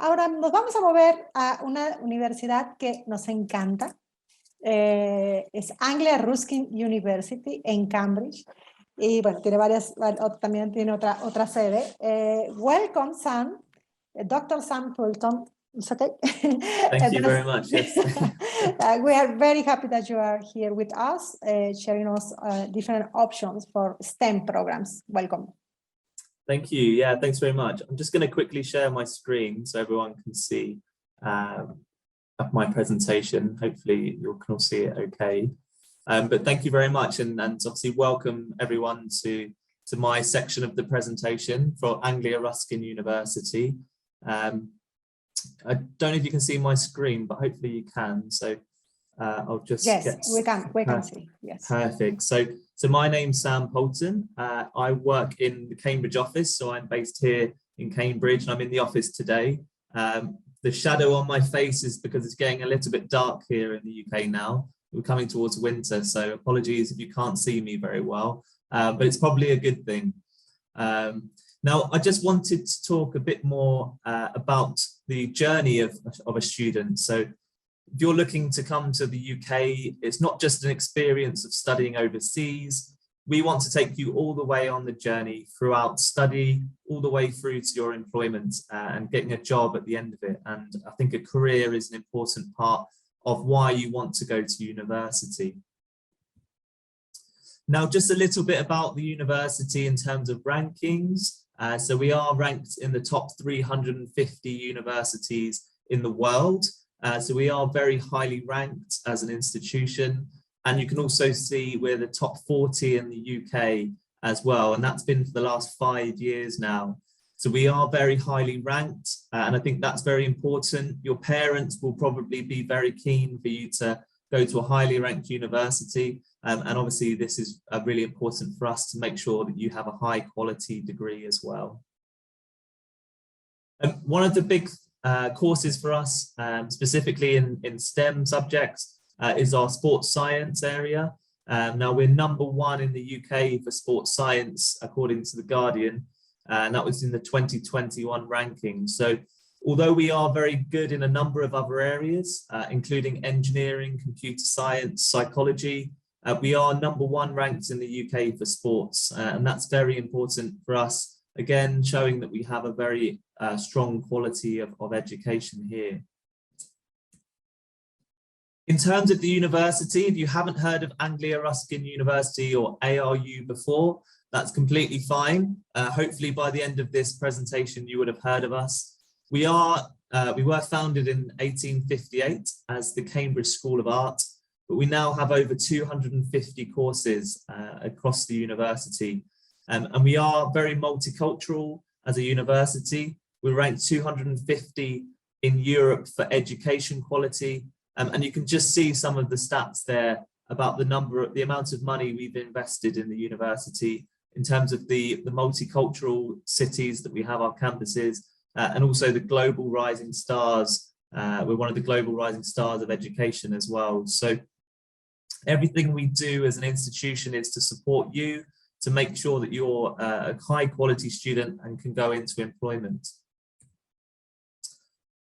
Ahora nos vamos a mover a una universidad que nos encanta. Es Anglia Ruskin University en Cambridge. Y bueno, tiene también tiene otra sede. Welcome, Sam, Dr. Sam Fulton. It's okay. Thank you very much. Yes. We are very happy that you are here with us, sharing us different options for STEM programs. Welcome. Thank you. Yeah, thanks very much. I'm just going to quickly share my screen so everyone can see my presentation. Hopefully you can all see it okay. But thank you very much, and obviously welcome everyone to my section of the presentation for Anglia Ruskin University. I don't know if you can see my screen, but hopefully you can. So I'll just we can see. Yes. Perfect. So my name's Sam Poulton. I work in the Cambridge office, so I'm based here in Cambridge, and I'm in the office today. The shadow on my face is because it's getting a little bit dark here in the UK now. We're coming towards winter, so apologies if you can't see me very well, but it's probably a good thing. Now, I just wanted to talk a bit more about the journey of a student. So if you're looking to come to the UK, it's not just an experience of studying overseas. We want to take you all the way on the journey throughout study, all the way through to your employment and getting a job at the end of it. And I think a career is an important part of why you want to go to university. Now, just a little bit about the university in terms of rankings. So we are ranked in the top 350 universities in the world. So we are very highly ranked as an institution. And you can also see we're the top 40 in the UK as well. And that's been for the last 5 years now. So we are very highly ranked. And I think that's very important. Your parents will probably be very keen for you to go to a highly ranked university. And obviously this is really important for us to make sure that you have a high quality degree as well. One of the big courses for us, specifically in STEM subjects, is our sports science area. Now we're #1 in the UK for sports science, according to The Guardian, and that was in the 2021 ranking. So although we are very good in a number of other areas, including engineering, computer science, psychology, we are #1 ranked in the UK for sports, and that's very important for us, again, showing that we have a very strong quality of education here. In terms of the university, if you haven't heard of Anglia Ruskin University or ARU before, that's completely fine. Hopefully by the end of this presentation, you would have heard of us. We were founded in 1858 as the Cambridge School of Art, but we now have over 250 courses across the university. And we are very multicultural as a university. We're ranked 250 in Europe for education quality. And you can just see some of the stats there about the amount of money we've invested in the university in terms of the multicultural cities that we have our campuses, and also the global rising stars. We're one of the global rising stars of education as well. So everything we do as an institution is to support you, to make sure that you're a high quality student and can go into employment.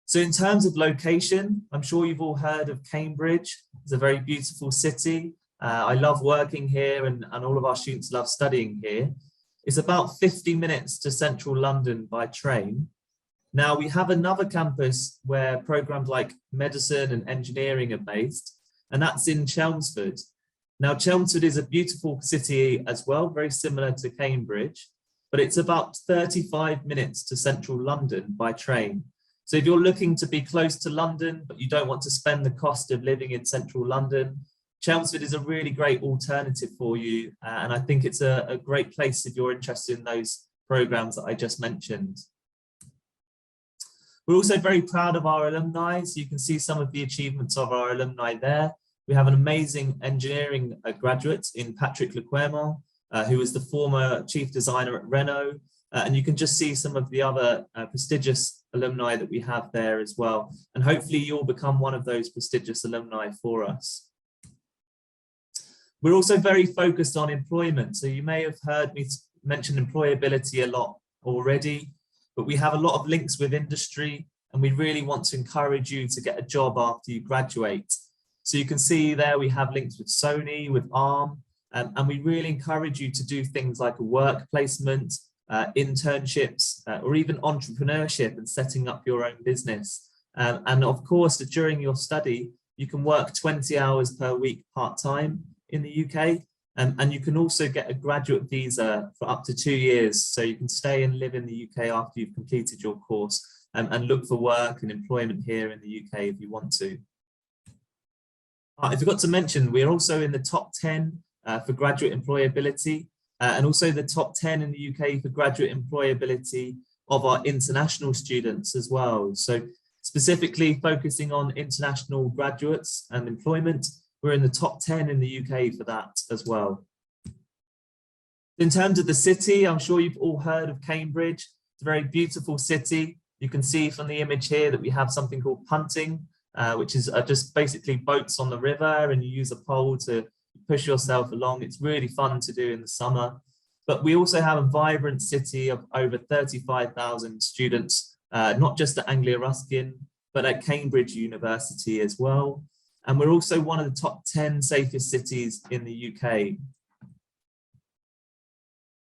So in terms of location, I'm sure you've all heard of Cambridge. It's a very beautiful city. I love working here, and all of our students love studying here. It's about 50 minutes to central London by train. Now we have another campus where programs like medicine and engineering are based, and that's in Chelmsford. Now Chelmsford is a beautiful city as well, very similar to Cambridge, but it's about 35 minutes to central London by train. So if you're looking to be close to London, but you don't want to spend the cost of living in central London, Chelmsford is a really great alternative for you. And I think it's a great place if you're interested in those programs that I just mentioned. We're also very proud of our alumni. So you can see some of the achievements of our alumni there. We have an amazing engineering graduate in Patrick Lequermont, who was the former chief designer at Renault. And you can just see some of the other prestigious alumni that we have there as well. And hopefully you'll become one of those prestigious alumni for us. We're also very focused on employment. So you may have heard me mention employability a lot already, but we have a lot of links with industry. and we really want to encourage you to get a job after you graduate. So you can see there we have links with Sony, with ARM, and we really encourage you to do things like a work placement, internships, or even entrepreneurship and setting up your own business. And of course, during your study, you can work 20 hours per week part-time in the UK, and you can also get a graduate visa for up to 2 years. So you can stay and live in the UK after you've completed your course, and look for work and employment here in the UK if you want to. I forgot to mention, we're also in the top 10 for graduate employability, and also the top 10 in the UK for graduate employability of our international students as well. So specifically focusing on international graduates and employment, we're in the top 10 in the UK for that as well. In terms of the city, I'm sure you've all heard of Cambridge. It's a very beautiful city. You can see from the image here that we have something called punting, which is just basically boats on the river, and you use a pole to push yourself along. It's really fun to do in the summer. But we also have a vibrant city of over 35,000 students, not just at Anglia Ruskin, but at Cambridge University as well. And we're also one of the top 10 safest cities in the UK.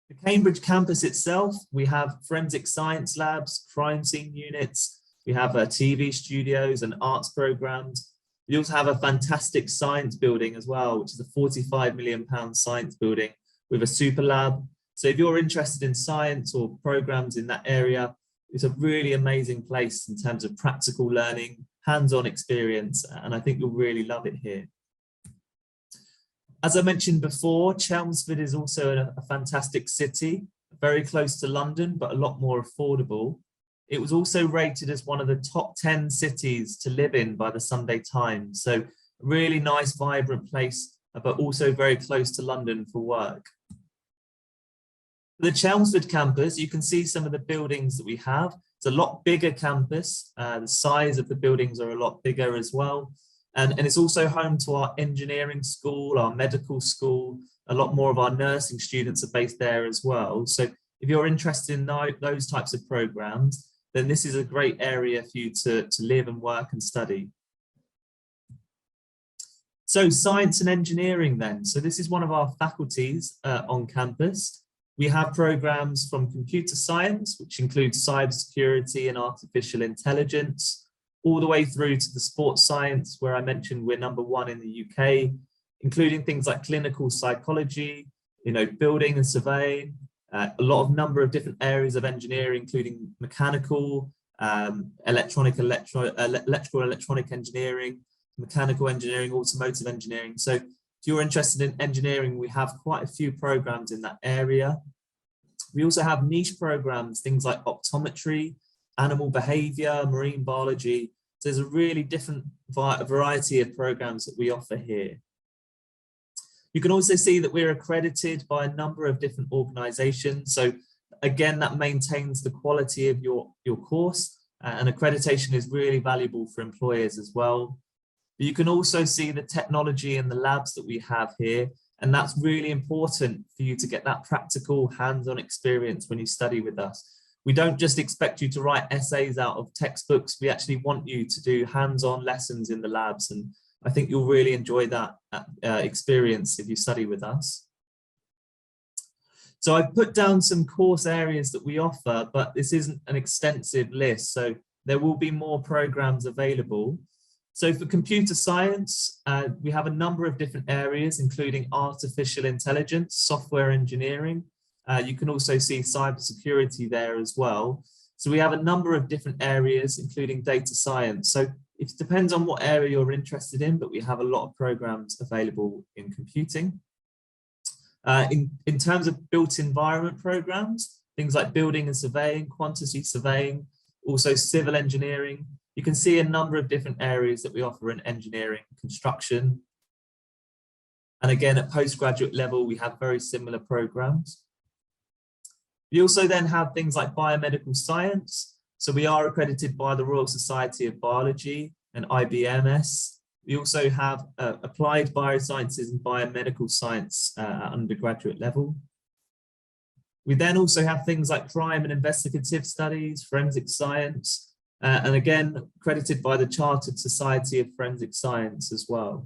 The Cambridge campus itself, we have forensic science labs, crime scene units, we have TV studios and arts programs. We also have a fantastic science building as well, which is a £45 million science building with a super lab. So if you're interested in science or programs in that area, it's a really amazing place in terms of practical learning, hands-on experience, and I think you'll really love it here. As I mentioned before, Chelmsford is also a fantastic city, very close to London, but a lot more affordable. It was also rated as one of the top 10 cities to live in by the Sunday Times. So a really nice, vibrant place, but also very close to London for work. The Chelmsford campus, you can see some of the buildings that we have. It's a lot bigger campus. The size of the buildings are a lot bigger as well. And it's also home to our engineering school, our medical school. A lot more of our nursing students are based there as well. So if you're interested in those types of programs, then this is a great area for you to live and work and study. So science and engineering then. So this is one of our faculties on campus. We have programs from computer science, which includes cybersecurity and artificial intelligence, all the way through to the sports science, where I mentioned we're #1 in the UK, including things like clinical psychology, building and surveying, a number of different areas of engineering, including mechanical, electrical, electronic engineering, mechanical engineering, automotive engineering. So if you're interested in engineering, we have quite a few programs in that area. We also have niche programs, things like optometry, animal behavior, marine biology. So there's a really different variety of programs that we offer here. You can also see that we're accredited by a number of different organizations. So again, that maintains the quality of your course, and accreditation is really valuable for employers as well. But you can also see the technology and the labs that we have here, and that's really important for you to get that practical hands-on experience when you study with us. We don't just expect you to write essays out of textbooks. We actually want you to do hands-on lessons in the labs, and I think you'll really enjoy that experience if you study with us. So I've put down some course areas that we offer, but this isn't an extensive list, so there will be more programs available. So for computer science, we have a number of different areas, including artificial intelligence, software engineering. You can also see cybersecurity there as well. So we have a number of different areas, including data science. So it depends on what area you're interested in, but we have a lot of programs available in computing. In terms of built environment programs, things like building and surveying, quantity surveying, also civil engineering. You can see a number of different areas that we offer in engineering, construction. And again, at postgraduate level, we have very similar programs. We also then have things like biomedical science. So we are accredited by the Royal Society of Biology and IBMS. We also have applied biosciences and biomedical science at undergraduate level. We then also have things like crime and investigative studies, forensic science, and again, accredited by the Chartered Society of Forensic Science as well.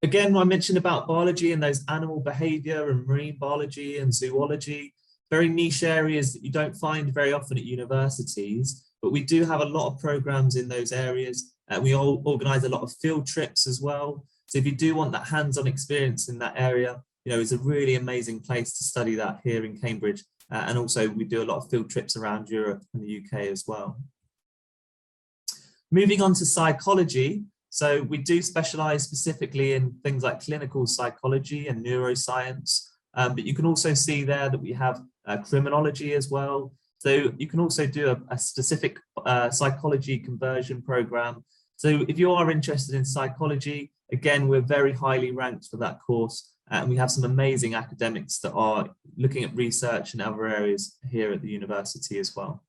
Again, I mentioned about biology and those animal behavior and marine biology and zoology, very niche areas that you don't find very often at universities, but we do have a lot of programs in those areas. We all organize a lot of field trips as well. So if you do want that hands-on experience in that area, you know, it's a really amazing place to study that here in Cambridge. And also we do a lot of field trips around Europe and the UK as well. Moving on to psychology. So we do specialize specifically in things like clinical psychology and neuroscience, but you can also see there that we have criminology as well. So you can also do a specific psychology conversion program. So if you are interested in psychology, again, we're very highly ranked for that course. And we have some amazing academics that are looking at research in other areas here at the university as well.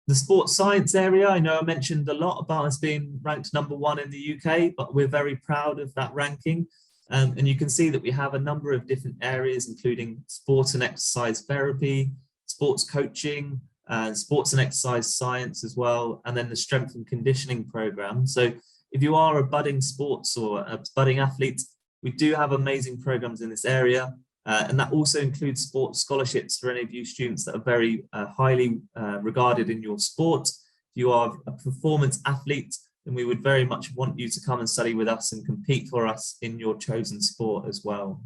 The sports science area, I know I mentioned a lot about us being ranked #1 in the UK, but we're very proud of that ranking. And you can see that we have a number of different areas, including sports and exercise therapy, sports coaching, sports and exercise science as well, and then the strength and conditioning program. So if you are a budding sports or a budding athlete, we do have amazing programs in this area. And that also includes sports scholarships for any of you students that are very highly regarded in your sport. If you are a performance athlete, then we would very much want you to come and study with us and compete for us in your chosen sport as well.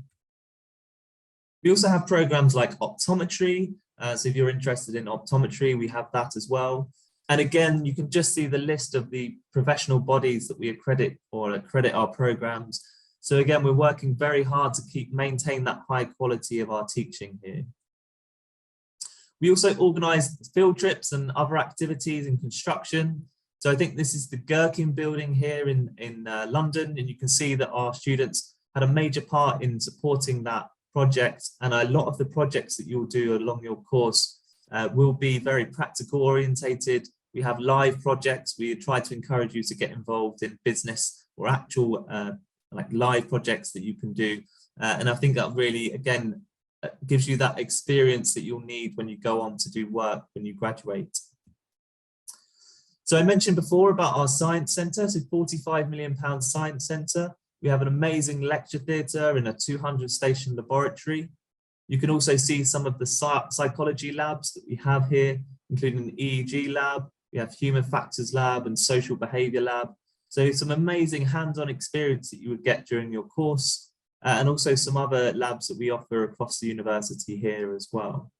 We also have programs like optometry. So if you're interested in optometry, we have that as well. And again, you can just see the list of the professional bodies that we accredit our programs. So again, we're working very hard to maintain that high quality of our teaching here. We also organise field trips and other activities in construction. So I think this is the Gherkin building here in London, and you can see that our students had a major part in supporting that project. And a lot of the projects that you'll do along your course will be very practical orientated. We have live projects. We try to encourage you to get involved in business or actual like live projects that you can do. And I think that really, again, gives you that experience that you'll need when you go on to do work when you graduate. So I mentioned before about our science centre, so £45 million science centre. We have an amazing lecture theatre and a 200 station laboratory. You can also see some of the psychology labs that we have here, including the EEG lab. We have human factors lab and social behaviour lab. So some amazing hands-on experience that you would get during your course, and also some other labs that we offer across the university here as well.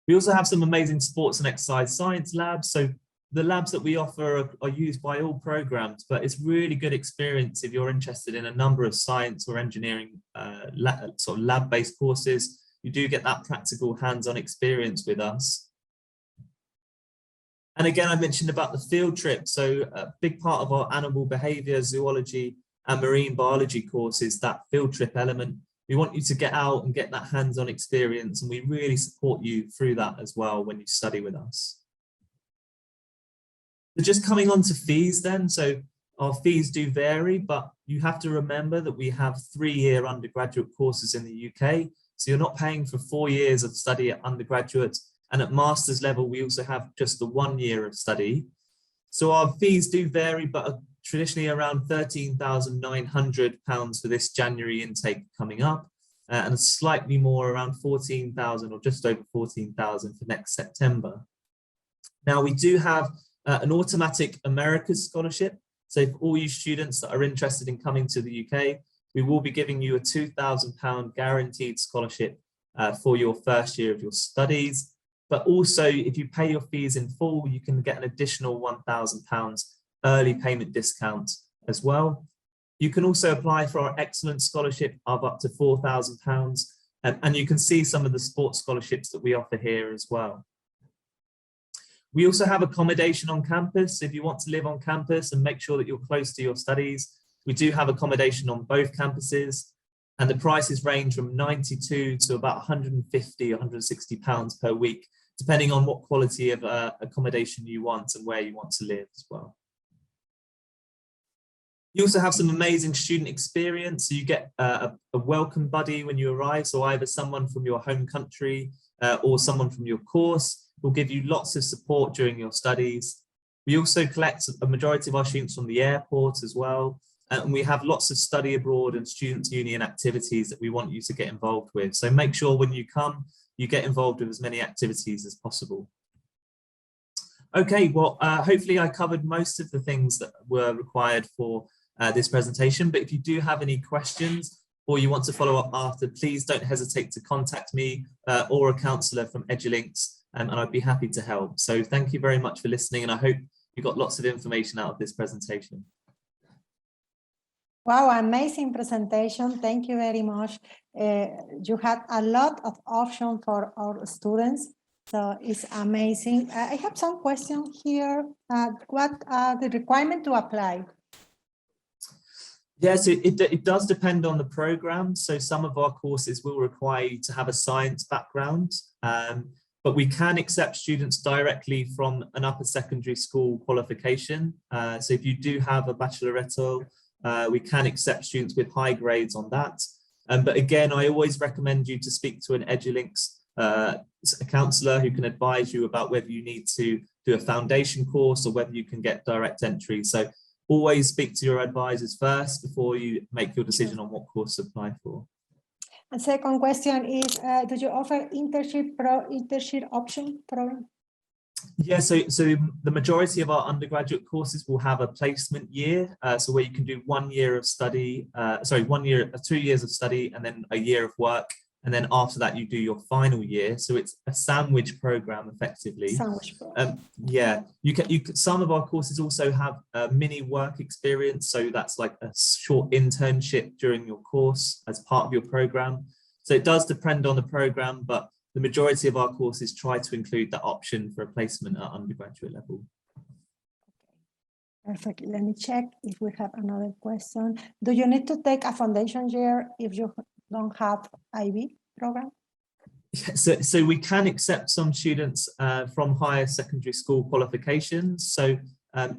We also have some amazing sports and exercise science labs. So the labs that we offer are used by all programs, but it's really good experience if you're interested in a number of science or engineering sort of lab-based courses. You do get that practical hands-on experience with us. And again, I mentioned about the field trip. So a big part of our animal behavior, zoology and marine biology course is that field trip element. We want you to get out and get that hands-on experience, and we really support you through that as well when you study with us. So just coming on to fees then. So our fees do vary, but you have to remember that we have 3-year undergraduate courses in the UK. So you're not paying for 4 years of study at undergraduate. And at master's level, we also have just the 1 year of study. So our fees do vary, but are traditionally around £13,900 for this January intake coming up, and slightly more around 14,000 or just over 14,000 for next September. Now we do have an automatic Americas scholarship. So for all you students that are interested in coming to the UK, we will be giving you a £2,000 guaranteed scholarship for your first year of your studies. But also, if you pay your fees in full, you can get an additional £1,000 early payment discount as well. You can also apply for our excellent scholarship of up to £4,000. And you can see some of the sports scholarships that we offer here as well. We also have accommodation on campus. If you want to live on campus and make sure that you're close to your studies, we do have accommodation on both campuses. And the prices range from 92 to about 150, 160 pounds per week, depending on what quality of accommodation you want and where you want to live as well. You also have some amazing student experience. So you get a welcome buddy when you arrive. So either someone from your home country or someone from your course will give you lots of support during your studies. We also collect a majority of our students from the airport as well. And we have lots of study abroad and students' union activities that we want you to get involved with. So make sure when you come, you get involved with as many activities as possible. Okay, well, hopefully I covered most of the things that were required for this presentation, but if you do have any questions or you want to follow up after, please don't hesitate to contact me or a counsellor from EduLinks, and I'd be happy to help. So thank you very much for listening, and I hope you got lots of information out of this presentation. Wow, amazing presentation. Thank you very much. You had a lot of options for our students, so it's amazing. I have some questions here. What are the requirements to apply? Yes, it does depend on the program. So some of our courses will require you to have a science background, but we can accept students directly from an upper secondary school qualification. So if you do have a baccalaureate, we can accept students with high grades on that. But again, I always recommend you to speak to an EduLinks counsellor who can advise you about whether you need to do a foundation course or whether you can get direct entry. So always speak to your advisors first before you make your decision on what course to apply for. And second question is, do you offer internship option program? Yeah, so the majority of our undergraduate courses will have a placement year, so where you can do 1 year of study, 2 years of study and then a year of work. And then after that, you do your final year. So it's a sandwich program, effectively. Sandwich program. Yeah, some of our courses also have a mini work experience. So that's like a short internship during your course as part of your program. So it does depend on the program, but the majority of our courses try to include that option for a placement at undergraduate level. Perfect. Let me check if we have another question. Do you need to take a foundation year if you don't have IB program? So we can accept some students from higher secondary school qualifications. So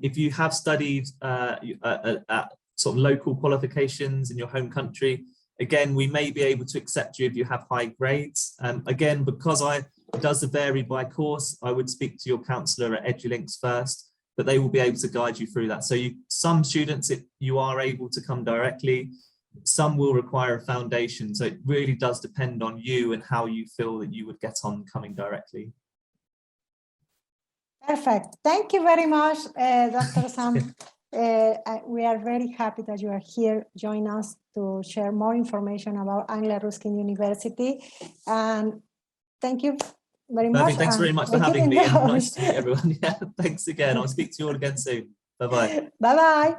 if you have studied at sort of local qualifications in your home country, again, we may be able to accept you if you have high grades. Again, because it does vary by course, I would speak to your counsellor at EduLinks first, but they will be able to guide you through that. So some students, you are able to come directly. Some will require a foundation. So it really does depend on you and how you feel that you would get on coming directly. Perfect. Thank you very much, Dr. Sam. We are very happy that you are here joining us to share more information about Anglia Ruskin University. And thank you very much. Thanks very much for having me. And nice to meet everyone. Yeah, thanks again. I'll speak to you all again soon. Bye-bye. Bye-bye.